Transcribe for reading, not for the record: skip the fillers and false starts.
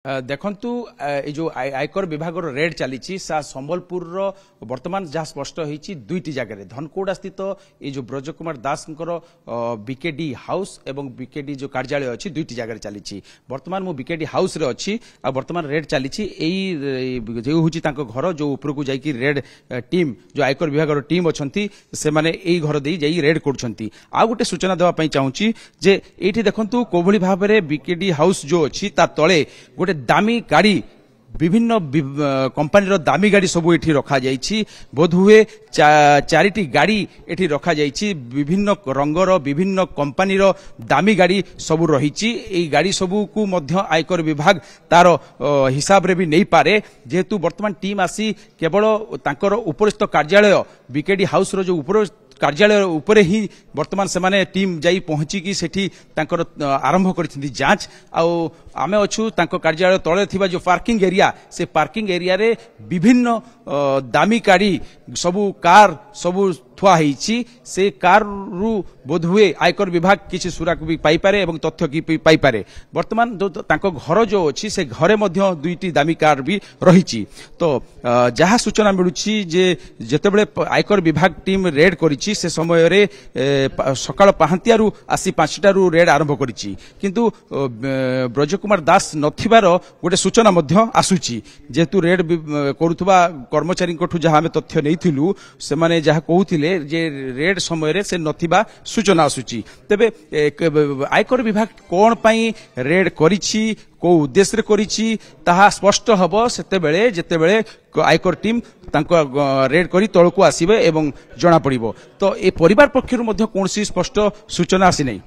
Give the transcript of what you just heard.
देखंतु ए जो आयकर विभाग रेड चली संबलपुर वर्तमान जहाँ स्पष्ट होती दुईटी जगह धनकोड़ा स्थित ये जो ब्रज कुमार दास बीकेडी हाउस एवं बीकेडी जो कार्यालय अच्छी दुईटी जगह चली वर्तमान मु बीकेडी हाउस रे अच्छी आ वर्तमान रेड चली जो हूँ घर जो ऊपर को जाकि रेड टीम जो आयकर विभाग टीम अच्छा से माने यही घर दे जाई रेड कर आ गोटे सूचना देवाई चाहूँगी जे ये देखु कोभली भाव में बीकेडी हाउस जो अच्छी ता तले गोटे दामी गाड़ी विभिन्न कंपनी दामी गाड़ी सब ये रखा जाइछि बोध हुए चारिटी गाड़ी ये रखा जाइछि विभिन्न रंगर विभिन्न कंपनी दामी गाड़ी सब रही गाड़ी सबू को मध्य आयकर विभाग तार हिसाब रे भी नहीं पारे जेहेतु वर्तमान टीम आसी केवल तांकर उपरिस्थ कार्यालय बीकेडी हाउस रो जो उपर कार्यालय उपरे ही वर्तमान से माने टीम जाई पहुंची सेठी तांकर आरंभ करछिंदी जांच आमे अच्छु तांको कार्यालय तले थिबा जो पार्किंग एरिया से पार्किंग एरिया रे विभिन्न दामी गाड़ी सबु कार सबु थुआ होईची से कार रु बोध हुए आयकर विभाग किसी सुराक भी पाई पारे एवं तथ्य की पाई पारे वर्तमान जो तांको घर जो अच्छी से घरे मध्य दुईटी दामी कार भी रही तो जहाँ सूचना मिलूची जे जेतेबेले आयकर विभाग टीम रेड करिछि से समय रे सकाळ पाहांतियारू आसी 5टारू रेड आरंभ करिछि किंतु ब्रज कुमार दास नथिबार गोटे सूचना मध्य आसुची जेतु रेड करुथबा कर्मचारी जहाँ आम तथ्य नहीं से माने जहाँ कहूथिले जे रेड समय रे से नथिबा सूचना आसुची तेबे आयकर विभाग कोन पई रेड करिछि को उद्देश्य रे करिछि ताहा स्पष्ट हबो सेतेबेले जेतेबेले आयकर टीम तांको रेड करी तळको आसीबे एवं जणा पड़िबो तो ए परिवार पक्षरु मध्य कोनसी स्पष्ट सूचना आसी नै।